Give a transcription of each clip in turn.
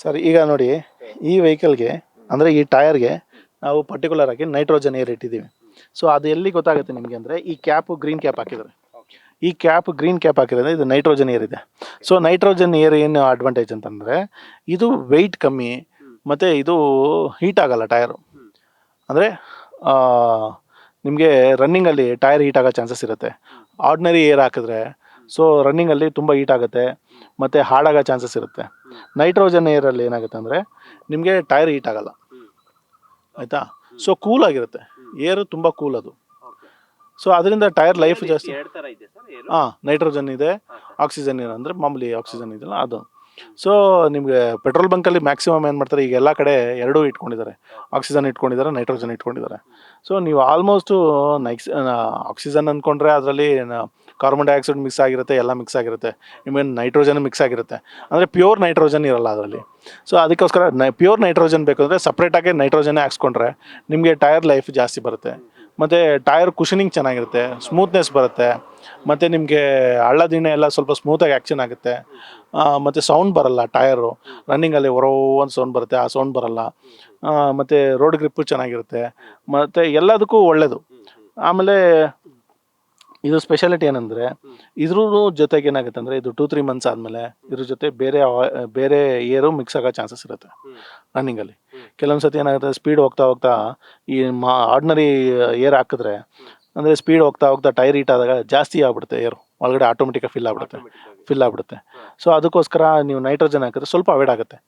Sir ಈಗ ನೋಡಿ, ಈ ವೆಹಿಕಲ್ಗೆ ಅಂದರೆ ಈ ಟೈರ್ಗೆ ನಾವು ಪರ್ಟಿಕ್ಯುಲರ್ ಆಗಿ ನೈಟ್ರೋಜನ್ ಏರ್ ಇಟ್ಟಿದ್ದೀವಿ. ಸೊ ಅದು ಎಲ್ಲಿ ಗೊತ್ತಾಗುತ್ತೆ ನಿಮಗೆ ಅಂದರೆ, ಈ ಕ್ಯಾಪು ಗ್ರೀನ್ ಕ್ಯಾಪ್ ಹಾಕಿದ್ದಾರೆ. ಈ ಕ್ಯಾಪ್ ಗ್ರೀನ್ ಕ್ಯಾಪ್ ಹಾಕಿರೋದ್ರೆ ಇದು ನೈಟ್ರೋಜನ್ ಏರ್ ಇದೆ. ಸೊ ನೈಟ್ರೋಜನ್ ಏರ್ ಏನು ಅಡ್ವಾಂಟೇಜ್ ಅಂತಂದರೆ, ಇದು ವೆಯ್ಟ್ ಕಮ್ಮಿ ಮತ್ತು ಇದು ಹೀಟ್ ಆಗಲ್ಲ ಟೈರು. ಅಂದರೆ ನಿಮಗೆ ರನ್ನಿಂಗಲ್ಲಿ ಟೈರ್ ಹೀಟ್ ಆಗೋ ಚಾನ್ಸಸ್ ಇರುತ್ತೆ. ಆರ್ಡಿನರಿ ಏರ್ ಹಾಕಿದ್ರೆ ಸೊ ರನ್ನಿಂಗಲ್ಲಿ ತುಂಬ ಹೀಟ್ ಆಗುತ್ತೆ ಮತ್ತು ಹಾಳಾಗೋ ಚಾನ್ಸಸ್ ಇರುತ್ತೆ. ನೈಟ್ರೋಜನ್ ಏರಲ್ಲಿ ಏನಾಗುತ್ತೆ ಅಂದರೆ ನಿಮಗೆ ಟೈರ್ ಹೀಟ್ ಆಗಲ್ಲ, ಆಯಿತಾ. ಸೊ ಕೂಲ್ ಆಗಿರುತ್ತೆ, ಏರು ತುಂಬ ಕೂಲ್ ಅದು. ಸೊ ಅದರಿಂದ ಟೈರ್ ಲೈಫ್ ಜಾಸ್ತಿ. ಹಾಂ, ನೈಟ್ರೋಜನ್ ಇದೆ, ಆಕ್ಸಿಜನ್ ಇದೆ. ಅಂದರೆ ಮಾಮೂಲಿ ಆಕ್ಸಿಜನ್ ಇದೆಯಲ್ಲ ಅದು. ಸೊ ನಿಮಗೆ ಪೆಟ್ರೋಲ್ ಬಂಕಲ್ಲಿ ಮ್ಯಾಕ್ಸಿಮಮ್ ಏನು ಮಾಡ್ತಾರೆ, ಈಗ ಎಲ್ಲ ಕಡೆ ಎರಡೂ ಇಟ್ಕೊಂಡಿದ್ದಾರೆ. ಆಕ್ಸಿಜನ್ ಇಟ್ಕೊಂಡಿದ್ದಾರೆ, ನೈಟ್ರೋಜನ್ ಇಟ್ಕೊಂಡಿದ್ದಾರೆ. ಸೊ ನೀವು ಆಲ್ಮೋಸ್ಟು ಆಕ್ಸಿಜನ್ ಅಂದ್ಕೊಂಡ್ರೆ ಅದರಲ್ಲಿ ಕಾರ್ಬನ್ ಡೈಆಕ್ಸೈಡ್ ಮಿಕ್ಸ್ ಆಗಿರುತ್ತೆ, ಎಲ್ಲ ಮಿಕ್ಸ್ ಆಗಿರುತ್ತೆ. ನಿಮಗೆ ನೈಟ್ರೋಜನ್ ಮಿಕ್ಸ್ ಆಗಿರುತ್ತೆ, ಅಂದರೆ ಪ್ಯೂರ್ ನೈಟ್ರೋಜನ್ ಇರಲ್ಲ ಅದರಲ್ಲಿ. ಸೊ ಅದಕ್ಕೋಸ್ಕರ ಪ್ಯೂರ್ ನೈಟ್ರೋಜನ್ ಬೇಕಂದರೆ ಸಪ್ರೇಟಾಗಿ ನೈಟ್ರೋಜನ್ನೇ ಹಾಕ್ಸ್ಕೊಂಡ್ರೆ ನಿಮಗೆ ಟೈರ್ ಲೈಫ್ ಜಾಸ್ತಿ ಬರುತ್ತೆ. ಮತ್ತು ಟೈರ್ ಕುಷನಿಂಗ್ ಚೆನ್ನಾಗಿರುತ್ತೆ, ಸ್ಮೂತ್ನೆಸ್ ಬರುತ್ತೆ. ಮತ್ತು ನಿಮಗೆ ಹಳ್ಳದಿಣ್ಣೆ ಎಲ್ಲ ಸ್ವಲ್ಪ ಸ್ಮೂತಾಗಿ ಆ್ಯಕ್ಷನ್ ಆಗುತ್ತೆ. ಮತ್ತು ಸೌಂಡ್ ಬರಲ್ಲ, ಟಯರು ರನ್ನಿಂಗಲ್ಲಿ ಹೊರೋ ಒಂದು ಸೌಂಡ್ ಬರುತ್ತೆ, ಆ ಸೌಂಡ್ ಬರಲ್ಲ. ಮತ್ತು ರೋಡ್ ಗ್ರಿಪ್ಪು ಚೆನ್ನಾಗಿರುತ್ತೆ, ಮತ್ತು ಎಲ್ಲದಕ್ಕೂ ಒಳ್ಳೆಯದು. ಆಮೇಲೆ ಇದು ಸ್ಪೆಷಾಲಿಟಿ ಏನಂದರೆ, ಇದ್ರ ಜೊತೆಗೆ ಏನಾಗುತ್ತೆ ಅಂದರೆ, ಇದು 2-3 ಮಂತ್ಸ್ ಆದಮೇಲೆ ಇದ್ರ ಜೊತೆ ಬೇರೆ ಏರು ಮಿಕ್ಸ್ ಆಗೋ ಚಾನ್ಸಸ್ ಇರುತ್ತೆ ರನ್ನಿಂಗಲ್ಲಿ. ಕೆಲವೊಂದು ಸತಿ ಏನಾಗುತ್ತೆ, ಸ್ಪೀಡ್ ಹೋಗ್ತಾ ಹೋಗ್ತಾ ಈ ಆರ್ಡಿನರಿ ಏರ್ ಹಾಕಿದ್ರೆ, ಅಂದರೆ ಸ್ಪೀಡ್ ಹೋಗ್ತಾ ಹೋಗ್ತಾ ಟೈರ್ ಹೀಟ್ ಆದಾಗ ಜಾಸ್ತಿ ಆಗ್ಬಿಡುತ್ತೆ, ಏರು ಒಳಗಡೆ ಆಟೋಮೆಟಿಕಾಗಿ ಫಿಲ್ ಆಗ್ಬಿಡುತ್ತೆ. ಸೊ ಅದಕ್ಕೋಸ್ಕರ ನೀವು ನೈಟ್ರೋಜನ್ ಹಾಕಿದ್ರೆ ಸ್ವಲ್ಪ ಅವಾಯ್ಡ್ ಆಗುತ್ತೆ.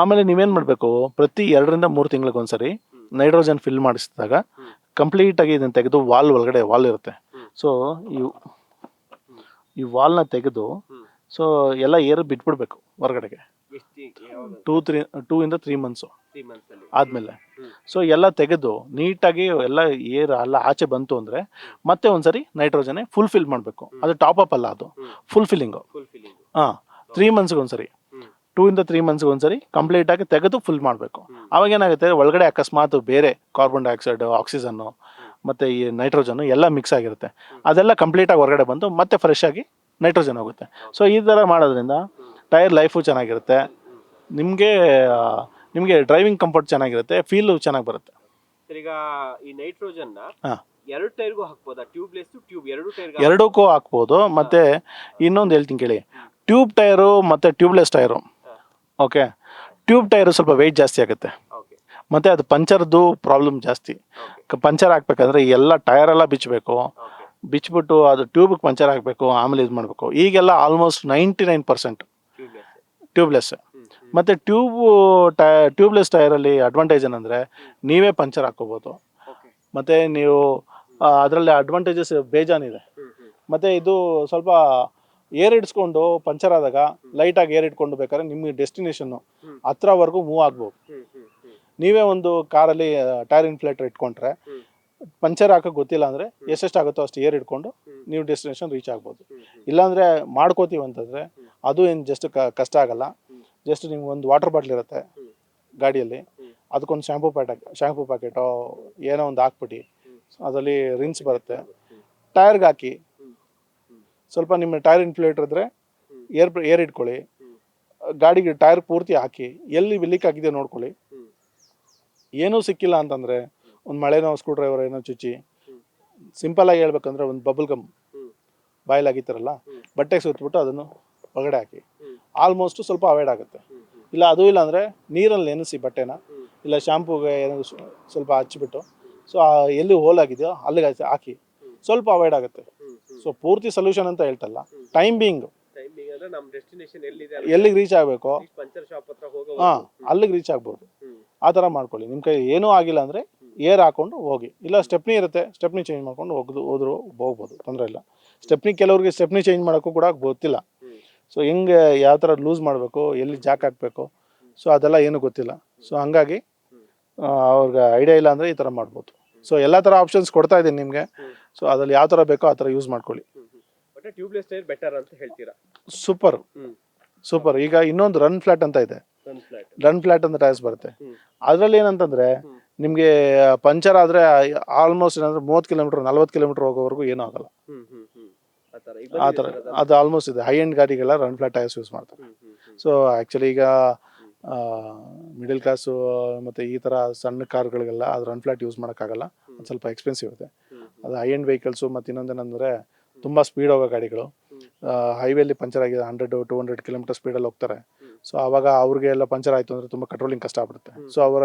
ಆಮೇಲೆ ನೀವೇನು ಮಾಡಬೇಕು, ಪ್ರತಿ 2-3 ತಿಂಗಳಿಗೊಂದ್ಸರಿ ನೈಟ್ರೋಜನ್ ಫಿಲ್ ಮಾಡಿಸಿದಾಗ ಕಂಪ್ಲೀಟಾಗಿ ಇದನ್ನು ತೆಗೆದು ಒಳಗಡೆ ವಾಲ್ ಇರುತ್ತೆ. ಸೊ ಈ ವಾಲ್ನ ತೆಗೆದು ಸೊ ಎಲ್ಲ ಏರು ಬಿಟ್ಬಿಡ್ಬೇಕು ಹೊರಗಡೆಗೆ. 2-3 ಮಂತ್ಸು ಆದಮೇಲೆ ಸೊ ಎಲ್ಲ ತೆಗೆದು ನೀಟಾಗಿ ಎಲ್ಲ ಏರ್ ಎಲ್ಲ ಆಚೆ ಬಂತು ಅಂದರೆ ಮತ್ತೆ ಒಂದ್ಸರಿ ನೈಟ್ರೋಜನ್ನೇ ಫುಲ್ ಫಿಲ್ ಮಾಡಬೇಕು. ಅದು ಟಾಪ್ ಅಪ್ ಅಲ್ಲ, ಅದು ಫುಲ್ ಫಿಲ್ಲಿಂಗು. ಹಾಂ, 3 ಮಂತ್ಸ್ಗೆ ಒಂದ್ಸರಿ, 2-3 ಮಂತ್ಸ್ಗೆ ಒಂದ್ಸರಿ ಕಂಪ್ಲೀಟಾಗಿ ತೆಗೆದು ಫುಲ್ ಮಾಡಬೇಕು. ಅವಾಗ ಏನಾಗುತ್ತೆ, ಒಳಗಡೆ ಅಕಸ್ಮಾತ್ ಬೇರೆ ಕಾರ್ಬನ್ ಡೈಆಕ್ಸೈಡ್, ಆಕ್ಸಿಜನ್ನು ಮತ್ತು ಈ ನೈಟ್ರೋಜನ್ನು ಎಲ್ಲ ಮಿಕ್ಸ್ ಆಗಿರುತ್ತೆ. ಅದೆಲ್ಲ ಕಂಪ್ಲೀಟಾಗಿ ಹೊರಗಡೆ ಬಂದು ಮತ್ತೆ ಫ್ರೆಶ್ ಆಗಿ ನೈಟ್ರೋಜನ್ ಹೋಗುತ್ತೆ. ಸೊ ಈ ಥರ ಮಾಡೋದ್ರಿಂದ ಟೈರ್ ಲೈಫು ಚೆನ್ನಾಗಿರುತ್ತೆ, ನಿಮಗೆ ಡ್ರೈವಿಂಗ್ ಕಂಫರ್ಟ್ ಚೆನ್ನಾಗಿರುತ್ತೆ, ಫೀಲು ಚೆನ್ನಾಗಿ ಬರುತ್ತೆ. ಈಗ ಈ ನೈಟ್ರೋಜನ್ ಎರಡು ಟೈರ್ಗೂ ಹಾಕ್ಬೋದಾ? ಟ್ಯೂಬ್ಲೆಸ್, ಟ್ಯೂಬ್ ಎರಡಕ್ಕೂ ಹಾಕ್ಬೋದು. ಮತ್ತು ಇನ್ನೊಂದು ಹೇಳ್ತೀನಿ ಕೇಳಿ, ಟ್ಯೂಬ್ ಟೈರು ಮತ್ತು tubeless tyre. Okay, tube tyre ಸ್ವಲ್ಪ ವೆಯ್ಟ್ ಜಾಸ್ತಿ ಆಗುತ್ತೆ, ಮತ್ತು ಅದು ಪಂಚರ್ದು ಪ್ರಾಬ್ಲಮ್ ಜಾಸ್ತಿ. ಪಂಚರ್ ಹಾಕ್ಬೇಕಂದ್ರೆ ಎಲ್ಲ ಟೈರೆಲ್ಲ ಬಿಚ್ಚಿಬಿಟ್ಟು ಅದು ಟ್ಯೂಬಿಗೆ ಪಂಚರ್ ಹಾಕಬೇಕು, ಆಮೇಲೆ ಇದು ಮಾಡಬೇಕು. ಈಗೆಲ್ಲ ಆಲ್ಮೋಸ್ಟ್ 99% ಟ್ಯೂಬ್ಲೆಸ್. ಮತ್ತು ಟ್ಯೂಬ್ಲೆಸ್ ಟೈರಲ್ಲಿ ಅಡ್ವಾಂಟೇಜ್ ಏನಂದರೆ ನೀವೇ ಪಂಚರ್ ಹಾಕ್ಕೋಬೋದು. ಮತ್ತು ನೀವು ಅದರಲ್ಲಿ ಅಡ್ವಾಂಟೇಜಸ್ ಬೇಜಾನಿದೆ. ಮತ್ತು ಇದು ಸ್ವಲ್ಪ ಏರ್ ಇಡ್ಸ್ಕೊಂಡು ಪಂಚರ್ ಆದಾಗ ಲೈಟಾಗಿ ಏರ್ ಇಟ್ಕೊಂಡು ಬೇಕಾದ್ರೆ ನಿಮಗೆ ಡೆಸ್ಟಿನೇಷನ್ನು ಹತ್ರವರೆಗೂ ಮೂವ್ ಆಗ್ಬೋದು. ನೀವೇ ಒಂದು ಕಾರಲ್ಲಿ ಟೈರ್ ಇನ್ಫ್ಲೇಟರ್ ಇಟ್ಕೊಂಡ್ರೆ ಪಂಚರ್ ಹಾಕೋಕೆ ಗೊತ್ತಿಲ್ಲ ಅಂದರೆ ಎಷ್ಟೆಷ್ಟಾಗುತ್ತೋ ಅಷ್ಟು ಏರ್ ಇಟ್ಕೊಂಡು ನೀವು ಡೆಸ್ಟಿನೇಷನ್ ರೀಚ್ ಆಗ್ಬೋದು. ಇಲ್ಲಾಂದರೆ ಮಾಡ್ಕೋತೀವಿ ಅಂತಂದರೆ ಅದು ಏನು ಜಸ್ಟ್ ಕಷ್ಟ ಆಗಲ್ಲ. ಜಸ್ಟ್ ನಿಮ್ಗೆ ಒಂದು ವಾಟರ್ ಬಾಟ್ಲ್ ಇರುತ್ತೆ ಗಾಡಿಯಲ್ಲಿ, ಅದಕ್ಕೊಂದು ಶಾಂಪೂ ಪ್ಯಾಕೆಟೋ ಏನೋ ಒಂದು ಹಾಕ್ಬಿಟ್ಟು ಅದರಲ್ಲಿ ರಿನ್ಸ್ ಬರುತ್ತೆ, ಟೈರ್ಗೆ ಹಾಕಿ ಸ್ವಲ್ಪ ನಿಮ್ಮ ಟೈರ್ ಇನ್ಫ್ಲೇಟರ್ ಇದ್ದರೆ ಏರ್ ಇಟ್ಕೊಳ್ಳಿ, ಗಾಡಿಗೆ ಟೈರ್ ಪೂರ್ತಿ ಹಾಕಿ ಎಲ್ಲಿ ಲೀಕ್ ಆಗಿದೆ ನೋಡ್ಕೊಳ್ಳಿ. ಏನೂ ಸಿಕ್ಕಿಲ್ಲ ಅಂತಂದರೆ ಒಂದು ಮಳೆನೋ ಸ್ಕ್ರೂ ಡ್ರೈವರ್ ಏನೋ ಚುಚ್ಚಿ, ಸಿಂಪಲಾಗಿ ಹೇಳ್ಬೇಕಂದ್ರೆ ಒಂದು ಬಬಲ್ ಗಮ್ ಬಾಯಲ್ಲಿ ಆಗಿತ್ತಾರಲ್ಲ, ಬಟ್ಟೆಗೆ ಸುತ್ತಬಿಟ್ಟು ಅದನ್ನು ಒಳಗಡೆ ಹಾಕಿ, ಆಲ್ಮೋಸ್ಟು ಸ್ವಲ್ಪ ಅವಾಯ್ಡ್ ಆಗುತ್ತೆ. ಇಲ್ಲ ಅದು ಇಲ್ಲ ಅಂದರೆ ನೀರಲ್ಲಿ ನೆನೆಸಿ ಬಟ್ಟೆನ, ಇಲ್ಲ ಶಾಂಪೂಗೆ ಏನಾದರೂ ಸ್ವಲ್ಪ ಹಚ್ಚಿಬಿಟ್ಟು ಸೊ ಎಲ್ಲಿ ಹೋಲ್ ಆಗಿದೆಯೋ ಅಲ್ಲಿಗೆ ಹಾಕಿ, ಸ್ವಲ್ಪ ಅವಾಯ್ಡ್ ಆಗುತ್ತೆ. ಸೊ ಪೂರ್ತಿ ಸೊಲ್ಯೂಷನ್ ಅಂತ ಹೇಳ್ತಲ್ಲ, ಟೈಮ್ ಬೀಯಿಂಗ್ ಎಲ್ಲಿಗೆ ರೀಚ್ ಆಗಬೇಕೋ ಹಾಂ ಅಲ್ಲಿಗೆ ರೀಚ್ ಆಗ್ಬೋದು. ಆ ಥರ ಮಾಡ್ಕೊಳ್ಳಿ. ನಿಮ್ಮ ಕೈ ಏನೂ ಆಗಿಲ್ಲ ಅಂದರೆ ಏರ್ ಹಾಕ್ಕೊಂಡು ಹೋಗಿ, ಇಲ್ಲ ಸ್ಟೆಪ್ನಿ ಇರುತ್ತೆ, ಸ್ಟೆಪ್ನಿ ಚೇಂಜ್ ಮಾಡ್ಕೊಂಡು ಹೋದ್ರು ಹೋಗ್ಬೋದು, ತೊಂದರೆ ಇಲ್ಲ. ಕೆಲವ್ರಿಗೆ ಸ್ಟೆಪ್ನಿ ಚೇಂಜ್ ಮಾಡೋಕ್ಕೂ ಕೂಡ ಗೊತ್ತಿಲ್ಲ. ಸೊ ಹೆಂಗೆ ಯಾವ ಥರ ಲೂಸ್ ಮಾಡಬೇಕು, ಎಲ್ಲಿ ಜಾಕ್ ಹಾಕಬೇಕು, ಸೊ ಅದೆಲ್ಲ ಏನೂ ಗೊತ್ತಿಲ್ಲ. ಸೊ ಹಂಗಾಗಿ ಅವ್ರಿಗೆ ಐಡಿಯಾ ಇಲ್ಲ ಅಂದರೆ ಈ ಥರ ಮಾಡ್ಬೋದು. ಸೊ ಎಲ್ಲ ಥರ ಆಪ್ಷನ್ಸ್ ಕೊಡ್ತಾ ಇದ್ದೀನಿ ನಿಮಗೆ. ಸೊ ಅದ್ರಲ್ಲಿ ಯಾವ ಥರ ಬೇಕೋ ಆ ಥರ ಯೂಸ್ ಮಾಡ್ಕೊಳ್ಳಿ. ಟ್ಯೂಬ್ಲೆಸ್ ಟೈರ್ ಬೆಟರ್ ಅಂತ ಹೇಳ್ತೀರಾ? ಸೂಪರ್. ಈಗ ಇನ್ನೊಂದು ರನ್ ಫ್ಲಾಟ್ ಅಂತ ಇದೆ, ರನ್ ಫ್ಲಾಟ್ ಅಂತ ಟೈರ್ಸ್ ಬರುತ್ತೆ. ಅದರಲ್ಲಿ ಏನಂತಂದರೆ ನಿಮಗೆ ಪಂಚರ್ ಆದರೆ ಆಲ್ಮೋಸ್ಟ್ ಏನಂದರೆ 30 ಕಿಲೋಮೀಟರ್ 40 ಕಿಲೋಮೀಟರ್ ಹೋಗೋವರೆಗೂ ಏನೂ ಆಗಲ್ಲ. ಆ ಥರ ಅದು ಆಲ್ಮೋಸ್ಟ್ ಇದೆ. ಹೈ ಎಂಡ್ ಗಾಡಿಗೆಲ್ಲ ರನ್ ಫ್ಲಾಟ್ ಟೈರ್ಸ್ ಯೂಸ್ ಮಾಡ್ತಾರೆ. ಸೊ ಆ್ಯಕ್ಚುಲಿ ಈಗ ಮಿಡಲ್ ಕ್ಲಾಸು ಮತ್ತು ಈ ಥರ ಸಣ್ಣ ಕಾರ್ಗಳಿಗೆಲ್ಲ ಅದು ರನ್ ಫ್ಲಾಟ್ ಯೂಸ್ ಮಾಡೋಕ್ಕಾಗಲ್ಲ, ಅದು ಸ್ವಲ್ಪ ಎಕ್ಸ್ಪೆನ್ಸಿವ್ ಇದೆ. ಅದು ಹೈ ಎಂಡ್ ವೆಹಿಕಲ್ಸು ಮತ್ತು ಇನ್ನೊಂದೇನೆಂದರೆ ತುಂಬ ಸ್ಪೀಡ್ ಹೋಗೋ ಗಾಡಿಗಳು, ಹೈವೇಲಿ ಪಂಚರ್ ಆಗಿದೆ 100-200 ಕಿಲೋಮೀಟರ್ ಸ್ಪೀಡಲ್ಲಿ ಹೋಗ್ತಾರೆ. ಸೊ ಆವಾಗ ಅವ್ರಿಗೆ ಎಲ್ಲ ಪಂಚರ್ ಆಯಿತು ಅಂದರೆ ತುಂಬ ಕಂಟ್ರೋಲಿಂಗ್ ಕಷ್ಟ ಆಗ್ಬಿಡುತ್ತೆ. ಸೊ ಅದರ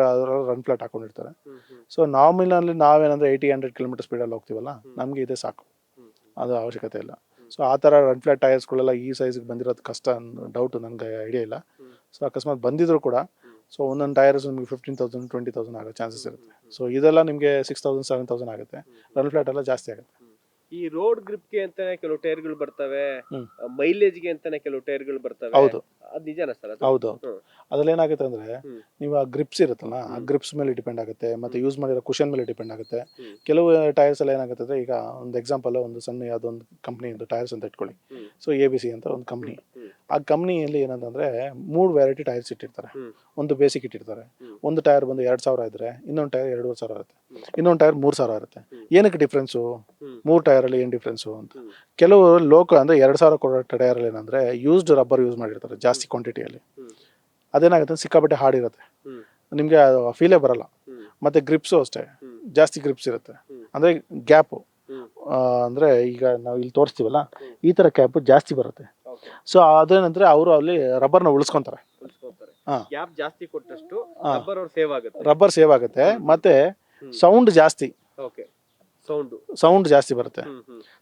ರನ್ ಫ್ಲಾಟ್ ಹಾಕೊಂಡಿರ್ತಾರೆ. ಸೊ ನಾಮಿನಲ್ಲಿ ನಾವೇನಂದರೆ 80-100 ಕಿಲೋಮೀಟರ್ ಸ್ಪೀಡಲ್ಲಿ ಹೋಗ್ತೀವಲ್ಲ, ನಮಗೆ ಇದೇ ಸಾಕು, ಅದು ಅವಶ್ಯಕತೆ ಇಲ್ಲ. ಸೊ ಆ ಥರ ರನ್ ಫ್ಲಾಟ್ ಟೈರ್ಸ್ಗಳೆಲ್ಲ ಈ ಸೈಜಿಗೆ ಬಂದಿರೋದು ಕಷ್ಟ, ಡೌಟು, ನನಗೆ ಐಡಿಯಾ ಇಲ್ಲ. ಸೊ ಅಕಸ್ಮಾತ್ ಬಂದಿದ್ರು ಕೂಡ ಸೊ ಒಂದೊಂದು ಟೈರ್ಸ್ ನಿಮಗೆ 15,000-20,000 ಆಗೋ ಚಾನ್ಸಸ್ ಇರುತ್ತೆ. ಸೊ ಇದೆಲ್ಲ ನಿಮಗೆ 6,000-7,000 ಆಗುತ್ತೆ. ರನ್ ಫ್ಲಾಟ್ ಎಲ್ಲ ಜಾಸ್ತಿ ಆಗುತ್ತೆ. ಈ ರೋಡ್ ಗ್ರಿಪ್ಗೆ ಅಂತಾನೆ ಕೆಲವು ಟೈರ್ಗಳು ಬರ್ತವೆ, ಮೈಲೇಜ್ಗೆ ಅಂತಾನೆ ಕೆಲವು ಟೈರ್ಗಳು ಬರ್ತವೆ. ಹೌದು, ಅದು ನಿಜಾನ ಸರ್? ಹೌದು. ಅದ್ರಲ್ಲಿ ಏನಾಗುತ್ತೆ ಅಂದರೆ ನೀವು ಆ ಗ್ರಿಪ್ಸ್ ಇರುತ್ತಲ್ಲ, ಆ ಗ್ರಿಪ್ಸ್ ಮೇಲೆ ಡಿಪೆಂಡ್ ಆಗುತ್ತೆ, ಮತ್ತು ಯೂಸ್ ಮಾಡಿರೋ ಕುಷನ್ ಮೇಲೆ ಡಿಪೆಂಡ್ ಆಗುತ್ತೆ. ಕೆಲವು ಟೈರ್ಸ್ ಎಲ್ಲ ಏನಾಗುತ್ತೆ ಅಂದರೆ, ಈಗ ಒಂದು ಎಕ್ಸಾಂಪಲ್, ಒಂದು ಸಣ್ಣ ಯಾವುದೋ ಒಂದು ಕಂಪ್ನಿಯಿಂದ ಟೈರ್ಸ್ ಅಂತ ಇಟ್ಕೊಳ್ಳಿ. ಸೊ ABC ಅಂತ ಒಂದು ಕಂಪ್ನಿ. ಆ ಕಂಪ್ನಿಯಲ್ಲಿ ಏನಂತಂದರೆ 3 ವೆರೈಟಿ ಟೈರ್ಸ್ ಇಟ್ಟಿರ್ತಾರೆ. ಒಂದು ಬೇಸಿಕ್ ಇಟ್ಟಿರ್ತಾರೆ. ಒಂದು ಟೈರ್ ಬಂದು 2,000 ಇದ್ರೆ ಇನ್ನೊಂದು ಟೈರ್ 2,500 ಇರುತ್ತೆ, ಇನ್ನೊಂದು ಟೈರ್ 3,000 ಇರುತ್ತೆ. ಏನಕ್ಕೆ ಡಿಫ್ರೆನ್ಸು? 3 ಟೈರಲ್ಲಿ ಏನು ಡಿಫ್ರೆನ್ಸು ಅಂತ. ಕೆಲವು ಲೋಕಲ್ ಅಂದರೆ 2,000 ಕೊಡೋ ಟೈರಲ್ಲಿ ಏನಂದರೆ ಯೂಸ್ಡ್ ರಬ್ಬರ್ ಯೂಸ್ ಮಾಡಿರ್ತಾರೆ ಜಾಸ್ತಿ ಕ್ವಾಂಟಿಟಿಯಲ್ಲಿ. ಅದೇನಾಗುತ್ತೆ, ಸಿಕ್ಕಾಪಟ್ಟೆ ಹಾರ್ಡ್ ನಿಮಗೆ ಫೀಲೇ ಬರಲ್ಲ. ಮತ್ತು ಗ್ರಿಪ್ಸು ಅಷ್ಟೇ, ಜಾಸ್ತಿ ಗ್ರಿಪ್ಸ್ ಇರುತ್ತೆ. ಅಂದರೆ ಗ್ಯಾಪು, ಅಂದರೆ ಈಗ ನಾವು ಇಲ್ಲಿ ತೋರಿಸ್ತೀವಲ್ಲ, ಈ ಥರ ಕ್ಯಾಪು ಜಾಸ್ತಿ ಬರುತ್ತೆ. ಸೊ ಅದೇನಂದ್ರೆ ಅವರು ಅಲ್ಲಿ ರಬ್ಬರ್ನ ಉಳಿಸ್ಕೊಂತಾರೆ. ಗ್ಯಾಪ್ ಜಾಸ್ತಿ ಕೊಟ್ಟಷ್ಟು ರಬ್ಬರ್ ಸೇವ್ ಆಗುತ್ತೆ. ರಬ್ಬರ್ ಸೇವ್ ಆಗುತ್ತೆ, ಮತ್ತೆ ಸೌಂಡ್ ಜಾಸ್ತಿ, ಸೌಂಡ್ ಜಾಸ್ತಿ ಬರುತ್ತೆ.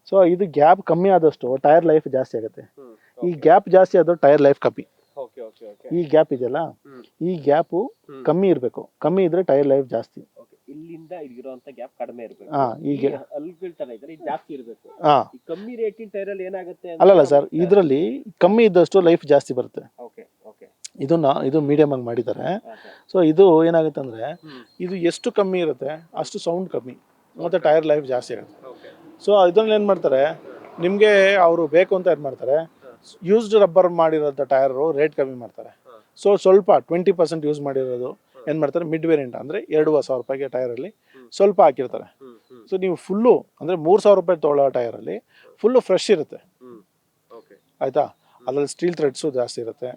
ಸೊ ಇದು ಗ್ಯಾಪ್ ಕಮ್ಮಿ ಆದಷ್ಟು ಟೈರ್ ಲೈಫ್ ಜಾಸ್ತಿ ಆಗುತ್ತೆ. ಈ ಗ್ಯಾಪ್ ಜಾಸ್ತಿ ಆದ್ರೆ ಟೈರ್ ಲೈಫ್ ಕಮ್ಮಿ. ಈ ಗ್ಯಾಪ್ ಇದೆಯಲ್ಲ, ಈ ಗ್ಯಾಪು ಕಮ್ಮಿ ಇರಬೇಕು. ಕಮ್ಮಿ ಇದ್ರೆ ಟೈರ್ ಲೈಫ್ ಜಾಸ್ತಿ. ಇಲ್ಲಿಂದ ಇಲ್ಲಿರುವಂತ ಗ್ಯಾಪ್ ಕಡಿಮೆ ಇರಬೇಕು. ಈಗ ಜಾಸ್ತಿ ಇರಬೇಕು. ಕಮ್ಮಿ ರೇಟಿನ ಟೈರ್ ಅಲ್ಲಿ ಏನಾಗುತ್ತೆ? ಅಲ್ಲಲ್ಲ ಸರ್, ಇದರಲ್ಲಿ ಕಮ್ಮಿ ಇದ್ದಷ್ಟು ಲೈಫ್ ಜಾಸ್ತಿ ಬರುತ್ತೆ. ಇದು ಮೀಡಿಯಂ ಆಗಿ ಮಾಡಿದ್ದಾರೆ. ಸೊ ಇದು ಏನಾಗುತ್ತೆ ಅಂದ್ರೆ, ಇದು ಎಷ್ಟು ಕಮ್ಮಿ ಇರುತ್ತೆ ಅಷ್ಟು ಸೌಂಡ್ ಕಮ್ಮಿ, ಮತ್ತೆ ಟೈರ್ ಲೈಫ್ ಜಾಸ್ತಿ ಆಗುತ್ತೆ. ಸೊ ಇದನ್ನ ಏನು ಮಾಡ್ತಾರೆ, ನಿಮಗೆ ಅವರು ಬೇಕು ಅಂತ ಏನು ಮಾಡ್ತಾರೆ, ಯೂಸ್ಡ್ ರಬ್ಬರ್ ಮಾಡಿರೋಂಥ ಟೈರು ರೇಟ್ ಕಮ್ಮಿ ಮಾಡ್ತಾರೆ. ಸೊ ಸ್ವಲ್ಪ 20% ಯೂಸ್ ಮಾಡಿರೋದು ಏನು ಮಾಡ್ತಾರೆ, ಮಿಡ್ ವೇರಿಯಂಟ್ ಅಂದರೆ 2,500 ರೂಪಾಯಿಗೆ ಟೈರಲ್ಲಿ ಸ್ವಲ್ಪ ಹಾಕಿರ್ತಾರೆ. ಸೊ ನೀವು ಫುಲ್ಲು ಅಂದರೆ 3,000 ರೂಪಾಯಿ ತೊಗೊಳ್ಳೋ ಟೈರಲ್ಲಿ ಫುಲ್ಲು ಫ್ರೆಶ್ ಇರುತ್ತೆ, ಆಯಿತಾ. ಅದರಲ್ಲಿ ಸ್ಟೀಲ್ ಥ್ರೆಡ್ಸು ಜಾಸ್ತಿ ಇರುತ್ತೆ,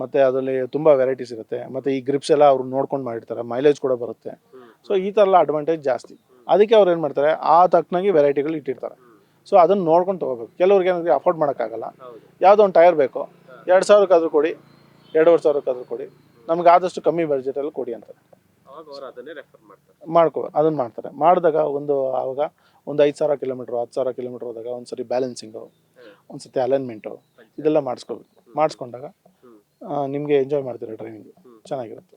ಮತ್ತು ಅದರಲ್ಲಿ ತುಂಬ ವೆರೈಟೀಸ್ ಇರುತ್ತೆ, ಮತ್ತು ಈ ಗ್ರಿಪ್ಸ್ ಎಲ್ಲ ಅವ್ರು ನೋಡ್ಕೊಂಡು ಮಾಡಿರ್ತಾರೆ, ಮೈಲೇಜ್ ಕೂಡ ಬರುತ್ತೆ. ಸೊ ಈ ಥರ ಎಲ್ಲ ಅಡ್ವಾಂಟೇಜ್ ಜಾಸ್ತಿ. ಅದಕ್ಕೆ ಅವ್ರು ಏನು ಮಾಡ್ತಾರೆ, ಆ ತಕ್ಕನಾಗಿ ವೆರೈಟಿಗಳು ಇಟ್ಟಿರ್ತಾರೆ. ಸೊ ಅದನ್ನು ನೋಡ್ಕೊಂಡು ತೊಗೋಬೇಕು. ಕೆಲವ್ರಿಗೆ ಏನಾದರೂ ಅಫೋರ್ಡ್ ಮಾಡೋಕ್ಕಾಗಲ್ಲ, ಯಾವುದೋ ಒಂದು ಟೈರ್ ಬೇಕು, 2,000 ಕೊಡಿ, 2,500 ಕೊಡಿ, ನಮ್ಗೆ ಆದಷ್ಟು ಕಮ್ಮಿ ಬಡ್ಜೆಟಲ್ಲಿ ಕೊಡಿ ಅಂತಾರೆ. ಅದನ್ನು ಮಾಡ್ತಾರೆ. ಮಾಡಿದಾಗ ಆವಾಗ ಒಂದು 5,000 ಕಿಲೋಮೀಟ್ರು 10,000 ಕಿಲೋಮೀಟ್ರ್ ಹೋದಾಗ ಒಂದ್ಸರಿ ಬ್ಯಾಲೆನ್ಸಿಂಗು, ಒಂದ್ಸತಿ ಅಲೈನ್ಮೆಂಟು ಇದೆಲ್ಲ ಮಾಡಿಸ್ಕೋಬೇಕು. ಮಾಡಿಸ್ಕೊಂಡಾಗ ನಿಮಗೆ ಎಂಜಾಯ್ ಮಾಡ್ತೀರಾ ಡ್ರೈವಿಂಗು, ಚೆನ್ನಾಗಿರುತ್ತೆ.